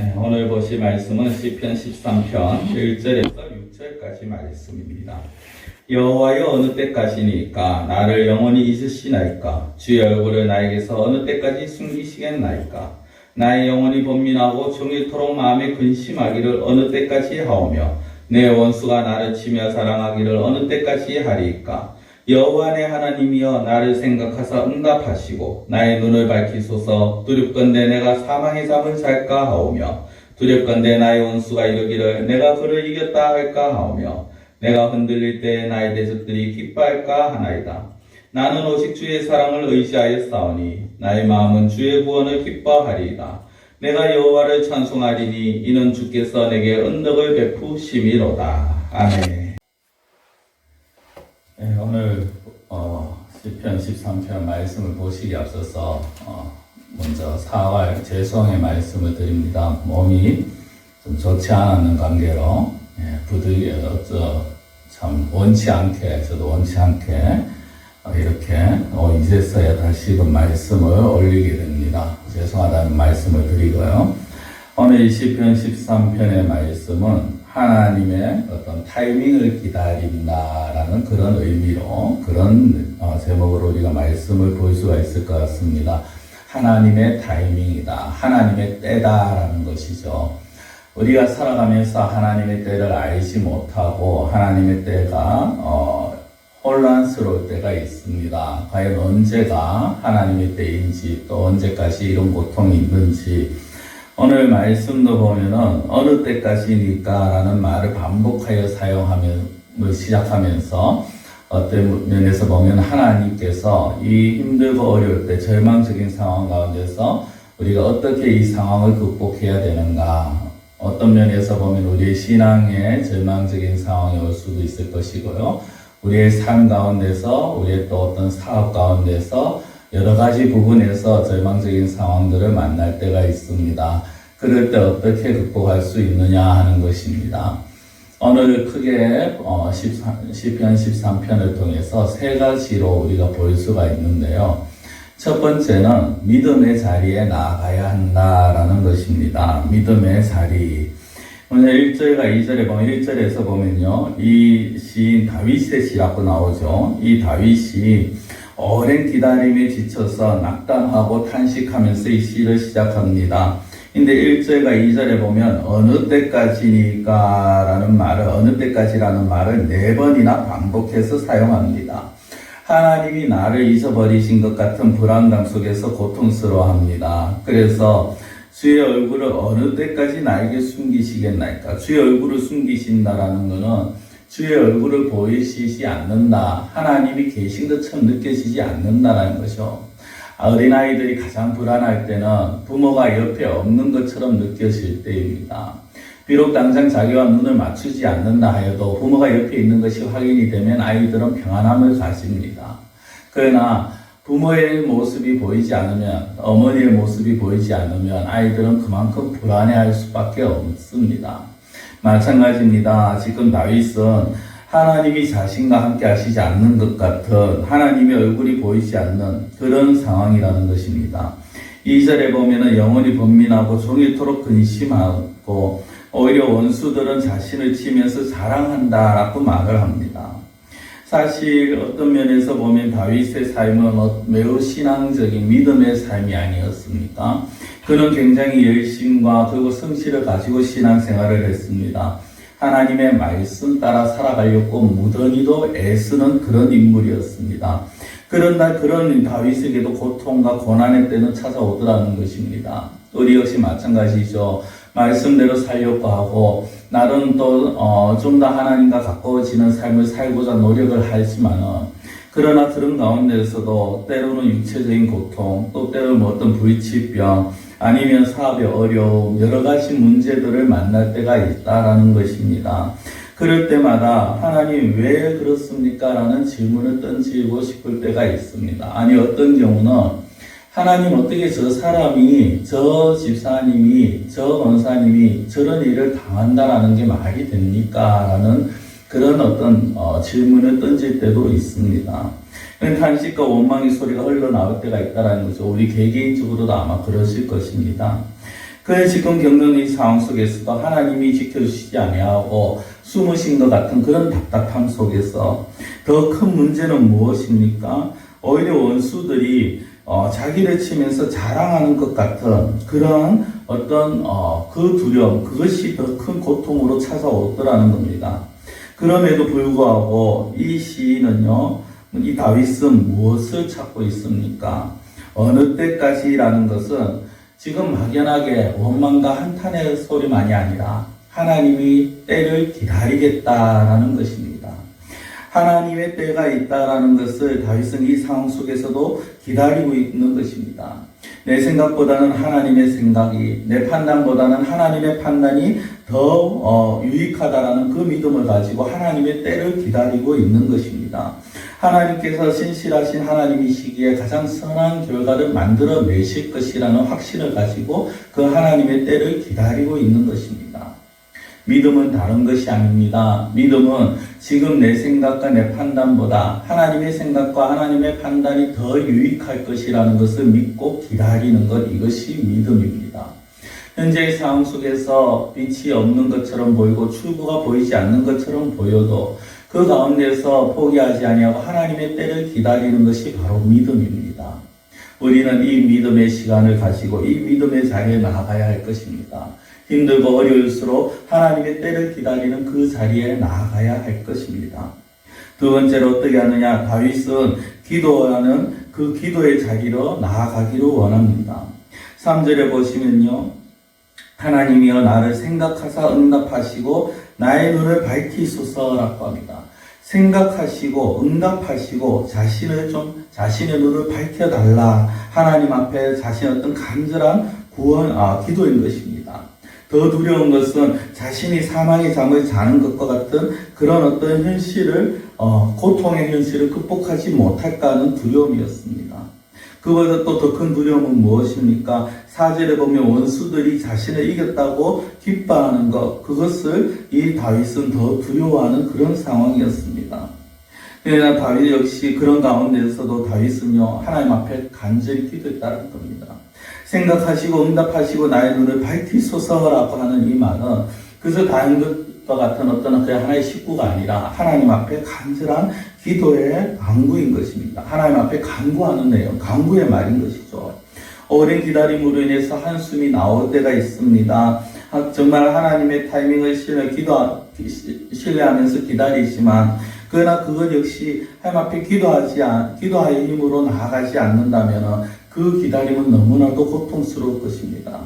네, 오늘 보실 말씀은 시편 13편 1절에서 6절까지 말씀입니다. 여호와여 어느 때까지니까 나를 영원히 잊으시나이까? 주의 얼굴을 나에게서 어느 때까지 숨기시겠나이까? 나의 영혼이 번민하고 종일토록 마음에 근심하기를 어느 때까지 하오며 내 원수가 나를 치며 자랑하기를 어느 때까지 하리이까? 여호와 내 하나님이여 나를 생각하사 응답하시고 나의 눈을 밝히소서. 두렵건대 내가 사망의 잠을 잘까 하오며 두렵건대 나의 원수가 이르기를 내가 그를 이겼다 할까 하오며 내가 흔들릴 때에 나의 대적들이 기뻐할까 하나이다. 나는 오직 주의 사랑을 의지하여 싸우니 나의 마음은 주의 구원을 기뻐하리이다. 내가 여호와를 찬송하리니 이는 주께서 내게 은덕을 베푸심이로다. 아멘. 네, 오늘 시편 13편 말씀을 보시기 앞서서 먼저 사활 죄송의 말씀을 드립니다. 몸이 좀 좋지 않았는 관계로 참 원치 않게 저도 원치 않게 이렇게 이제서야 다시금 말씀을 올리게 됩니다. 죄송하다는 말씀을 드리고요. 오늘 이 시편 13편의 말씀은 하나님의 어떤 타이밍을 기다린다라는 그런 의미로 그런 제목으로 우리가 말씀을 볼 수가 있을 것 같습니다. 하나님의 타이밍이다. 하나님의 때다라는 것이죠. 우리가 살아가면서 하나님의 때를 알지 못하고 하나님의 때가 혼란스러울 때가 있습니다. 과연 언제가 하나님의 때인지 또 언제까지 이런 고통이 있는지 오늘 말씀도 보면은 어느 때까지니까 라는 말을 반복하여 사용하면 시작하면서 어떤 면에서 보면 하나님께서 이 힘들고 어려울 때 절망적인 상황 가운데서 우리가 어떻게 이 상황을 극복해야 되는가, 어떤 면에서 보면 우리의 신앙에 절망적인 상황이 올 수도 있을 것이고요. 우리의 삶 가운데서 우리의 또 어떤 사업 가운데서 여러 가지 부분에서 절망적인 상황들을 만날 때가 있습니다. 그럴 때 어떻게 극복할 수 있느냐 하는 것입니다. 오늘 크게 시편 13편을 통해서 세 가지로 우리가 볼 수가 있는데요. 첫 번째는 믿음의 자리에 나아가야 한다라는 것입니다. 믿음의 자리. 오늘 1절과 2절에 보면 1절에서 보면요. 이 시인 다윗의 시라고 나오죠. 이 다윗이 오랜 기다림에 지쳐서 낙담하고 탄식하면서 이 시를 시작합니다. 근데 1절과 2절에 보면 어느 때까지니까 라는 말을 어느 때까지라는 말을 4번이나 반복해서 사용합니다. 하나님이 나를 잊어버리신 것 같은 불안감 속에서 고통스러워합니다. 그래서 주의 얼굴을 어느 때까지 나에게 숨기시겠나이까? 주의 얼굴을 숨기신다라는 것은 주의 얼굴을 보이시지 않는다. 하나님이 계신 것처럼 느껴지지 않는다라는 것이죠. 어린아이들이 가장 불안할 때는 부모가 옆에 없는 것처럼 느껴질 때입니다. 비록 당장 자기와 눈을 맞추지 않는다 하여도 부모가 옆에 있는 것이 확인이 되면 아이들은 평안함을 가집니다. 그러나 부모의 모습이 보이지 않으면, 어머니의 모습이 보이지 않으면 아이들은 그만큼 불안해할 수밖에 없습니다. 마찬가지입니다. 지금 다윗은 하나님이 자신과 함께 하시지 않는 것 같은 하나님의 얼굴이 보이지 않는 그런 상황이라는 것입니다. 2절에 보면은 영혼이 번민하고 종일토록 근심하고 오히려 원수들은 자신을 치면서 자랑한다라고 말을 합니다. 사실 어떤 면에서 보면 다윗의 삶은 매우 신앙적인 믿음의 삶이 아니었습니까? 그는 굉장히 열심과 그리고 성실을 가지고 신앙생활을 했습니다. 하나님의 말씀 따라 살아가려고 무던히도 애쓰는 그런 인물이었습니다. 그런 다윗에게도 고통과 고난의 때는 찾아오더라는 것입니다. 우리 역시 마찬가지죠. 말씀대로 살려고 하고 나름 또 좀 더 하나님과 가까워지는 삶을 살고자 노력을 하지만은 그러나 그런 가운데서도 때로는 육체적인 고통, 또 때로는 어떤 불치병, 아니면 사업의 어려움, 여러 가지 문제들을 만날 때가 있다라는 것입니다. 그럴 때마다 하나님 왜 그렇습니까? 라는 질문을 던지고 싶을 때가 있습니다. 아니 어떤 경우는 하나님 어떻게 저 사람이, 저 집사님이, 저 원사님이 저런 일을 당한다라는 게 말이 됩니까? 라는 그런 어떤 질문을 던질 때도 있습니다. 탄식과 원망의 소리가 흘러나올 때가 있다는 거죠. 우리 개개인적으로도 아마 그러실 것입니다. 그래 지금 겪는 이 상황 속에서도 하나님이 지켜주시지 아니하고 숨으신 것 같은 그런 답답함 속에서 더 큰 문제는 무엇입니까? 오히려 원수들이 자기를 치면서 자랑하는 것 같은 그런 어떤 그 두려움, 그것이 더 큰 고통으로 찾아오더라는 겁니다. 그럼에도 불구하고 이 시인은요, 이 다윗은 무엇을 찾고 있습니까? 어느 때까지라는 것은 지금 막연하게 원망과 한탄의 소리만이 아니라 하나님이 때를 기다리겠다라는 것입니다. 하나님의 때가 있다라는 것을 다윗은 이 상황 속에서도 기다리고 있는 것입니다. 내 생각보다는 하나님의 생각이, 내 판단보다는 하나님의 판단이 더 유익하다라는 그 믿음을 가지고 하나님의 때를 기다리고 있는 것입니다. 하나님께서 신실하신 하나님이시기에 가장 선한 결과를 만들어 내실 것이라는 확신을 가지고 그 하나님의 때를 기다리고 있는 것입니다. 믿음은 다른 것이 아닙니다. 믿음은 지금 내 생각과 내 판단보다 하나님의 생각과 하나님의 판단이 더 유익할 것이라는 것을 믿고 기다리는 것, 이것이 믿음입니다. 현재의 상황 속에서 빛이 없는 것처럼 보이고 출구가 보이지 않는 것처럼 보여도 그 가운데서 포기하지 아니하고 하나님의 때를 기다리는 것이 바로 믿음입니다. 우리는 이 믿음의 시간을 가지고 이 믿음의 자리에 나아가야 할 것입니다. 힘들고 어려울수록 하나님의 때를 기다리는 그 자리에 나아가야 할 것입니다. 두 번째로 어떻게 하느냐? 다윗은 기도하는 그 기도의 자리로 나아가기를 원합니다. 3절에 보시면요. 하나님이여 나를 생각하사 응답하시고 나의 눈을 밝히소서라고 합니다. 생각하시고 응답하시고 자신의 눈을 밝혀달라. 하나님 앞에 자신의 어떤 간절한 기도인 것입니다. 더 두려운 것은 자신이 사망의 잠을 자는 것과 같은 그런 어떤 현실을, 고통의 현실을 극복하지 못할까 하는 두려움이었습니다. 그보다 또 더 큰 두려움은 무엇입니까? 4절에 보면 원수들이 자신을 이겼다고 기뻐하는 것, 그것을 이 다윗은 더 두려워하는 그런 상황이었습니다. 그러나 다윗 역시 그런 가운데서도 다윗은요, 하나님 앞에 간절히 기도했다는 겁니다. 생각하시고 응답하시고 나의 눈을 밝히소서라고 하는 이 말은 그저 다른 것과 같은 어떤 그 하나의 식구가 아니라 하나님 앞에 간절한 기도의 간구인 것입니다. 하나님 앞에 간구하는 내용, 간구의 말인 것이죠. 오랜 기다림으로 인해서 한숨이 나올 때가 있습니다. 정말 하나님의 타이밍을 신뢰하면서 기다리지만 그러나 그것 역시 하나님 앞에 기도의 힘으로 나아가지 않는다면 그 기다림은 너무나도 고통스러울 것입니다.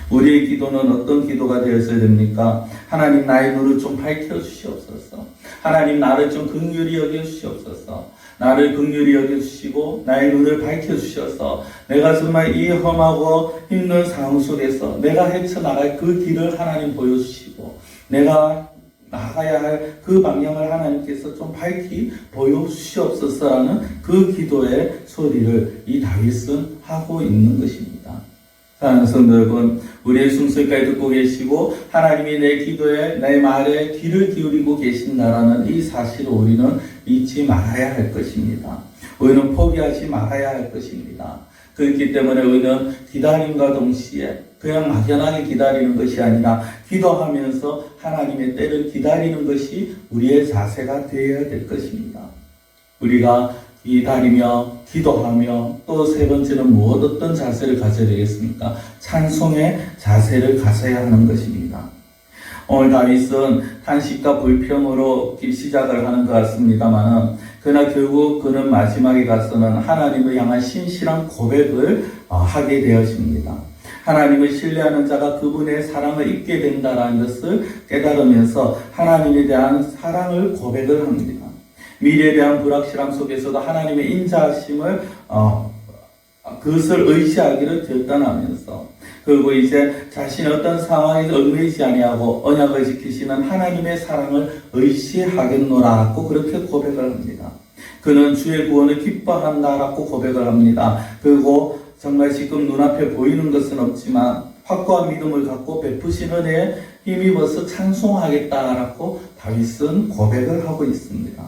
우리의 기도는 어떤 기도가 되었어야 됩니까? 하나님 나의 눈을 좀 밝혀주시옵소서. 하나님 나를 좀 긍휼히 여겨주시옵소서. 나를 긍휼히 여겨주시고 나의 눈을 밝혀주셔서 내가 정말 이 험하고 힘든 상황 속에서 내가 헤쳐나갈 그 길을 하나님 보여주시고 내가 나가야 할 그 방향을 하나님께서 좀 밝히 보여주시옵소서라는 그 기도의 소리를 이 다윗은 하고 있는 것입니다. 사랑하는 성도 여러분, 우리의 숨소리까지 듣고 계시고 하나님이 내 기도에 내 말에 귀를 기울이고 계신다라는 이 사실을 우리는 잊지 말아야 할 것입니다. 우리는 포기하지 말아야 할 것입니다. 그렇기 때문에 우리는 기다림과 동시에 그냥 막연하게 기다리는 것이 아니라 기도하면서 하나님의 때를 기다리는 것이 우리의 자세가 되어야 될 것입니다. 우리가 기다리며 기도하며 또 세 번째는 어떤 자세를 가져야 되겠습니까? 찬송의 자세를 가져야 하는 것입니다. 오늘 다윗은 탄식과 불평으로 시작을 하는 것 같습니다만 그러나 결국 그는 마지막에 가서는 하나님을 향한 신실한 고백을 하게 되어집니다. 하나님을 신뢰하는 자가 그분의 사랑을 잊게 된다는 것을 깨달으면서 하나님에 대한 사랑을 고백을 합니다. 미래에 대한 불확실함 속에서도 하나님의 인자하심을 그것을 의지하기를 결단하면서 그리고 이제 자신의 어떤 상황에 얽매이지 아니하고 언약을 지키시는 하나님의 사랑을 의지하겠노라고 그렇게 고백을 합니다. 그는 주의 구원을 기뻐한다라고 고백을 합니다. 그리고 정말 지금 눈앞에 보이는 것은 없지만 확고한 믿음을 갖고 베푸신 은혜에 힘입어서 찬송하겠다라고 다윗은 고백을 하고 있습니다.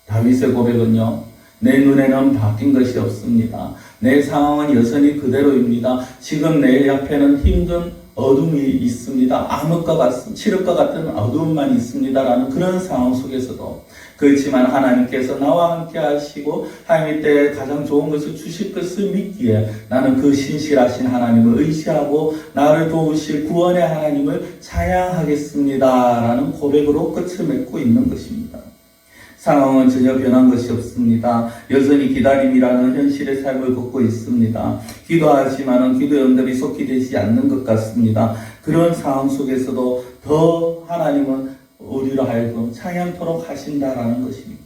다윗의 고백은요, 내 눈에는 바뀐 것이 없습니다. 내 상황은 여전히 그대로입니다. 지금 내 옆에는 힘든 어둠이 있습니다. 암흑과 같은, 칠흑과 같은 어둠만 있습니다라는 그런 상황 속에서도 그렇지만 하나님께서 나와 함께 하시고 하나님 때 가장 좋은 것을 주실 것을 믿기에 나는 그 신실하신 하나님을 의지하고 나를 도우실 구원의 하나님을 찬양하겠습니다라는 고백으로 끝을 맺고 있는 것입니다. 상황은 전혀 변한 것이 없습니다. 여전히 기다림이라는 현실의 삶을 걷고 있습니다. 기도하지만은 기도의 응답이 속히 되지 않는 것 같습니다. 그런 상황 속에서도 더 하나님은 우리로 하여금 찬양토록 하신다라는 것입니다.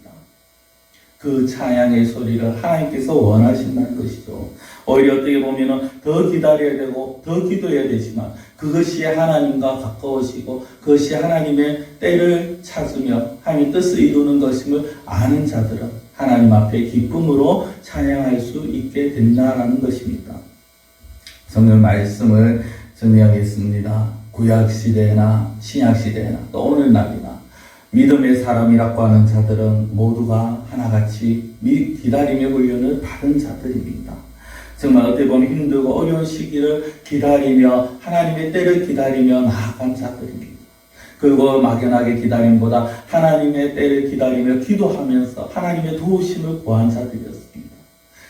그 찬양의 소리를 하나님께서 원하신다는 것이죠. 오히려 어떻게 보면은 더 기다려야 되고 더 기도해야 되지만 그것이 하나님과 가까워지고 그것이 하나님의 때를 찾으며 하나님의 뜻을 이루는 것임을 아는 자들은 하나님 앞에 기쁨으로 찬양할 수 있게 된다라는 것입니다. 성경 말씀을 정리하겠습니다. 구약시대나 신약시대나 또 오늘날이나 믿음의 사람이라고 하는 자들은 모두가 하나같이 기다림의 훈련을 받은 자들입니다. 정말 어떻게 보면 힘들고 어려운 시기를 기다리며 하나님의 때를 기다리며 나아간 자들입니다. 그리고 막연하게 기다림보다 하나님의 때를 기다리며 기도하면서 하나님의 도우심을 구한 자들이었습니다.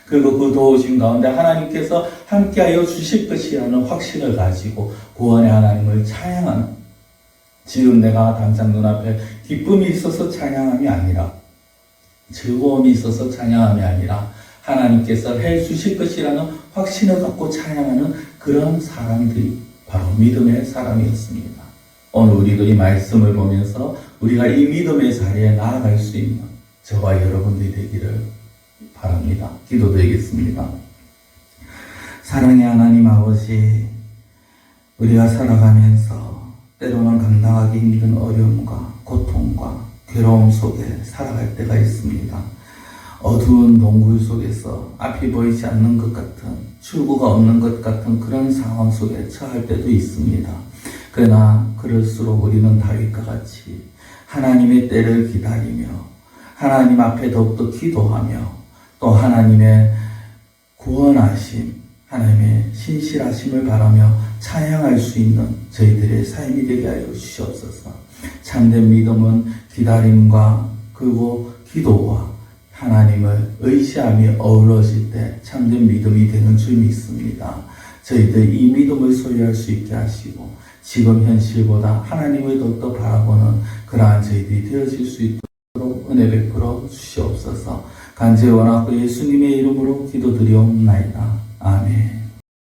그리고 그 도우심 가운데 하나님께서 함께하여 주실 것이라는 확신을 가지고 구원의 하나님을 찬양하는, 지금 내가 당장 눈앞에 기쁨이 있어서 찬양함이 아니라 즐거움이 있어서 찬양함이 아니라 하나님께서 해주실 것이라는 확신을 갖고 찬양하는 그런 사람들이 바로 믿음의 사람이었습니다. 오늘 우리도 이 말씀을 보면서 우리가 이 믿음의 자리에 나아갈 수 있는 저와 여러분들이 되기를 바랍니다. 기도드리겠습니다. 사랑의 하나님 아버지, 우리가 살아가면서 때로는 감당하기 힘든 어려움과 고통과 괴로움 속에 살아갈 때가 있습니다. 어두운 동굴 속에서 앞이 보이지 않는 것 같은, 출구가 없는 것 같은 그런 상황 속에 처할 때도 있습니다. 그러나 그럴수록 우리는 다윗과 같이 하나님의 때를 기다리며 하나님 앞에 더욱더 기도하며 또 하나님의 구원하심, 하나님의 신실하심을 바라며 찬양할 수 있는 저희들의 삶이 되게 하여 주시옵소서. 참된 믿음은 기다림과 그리고 기도와 하나님을 의지함이 어우러질 때 참된 믿음이 되는 줄 믿습니다. 저희들 이 믿음을 소유할 수 있게 하시고 지금 현실보다 하나님을 더욱더 바라보는 그러한 저희들이 되어질 수 있도록 은혜 베풀어 주시옵소서. 간절히 원하고 예수님의 이름으로 기도드리옵나이다.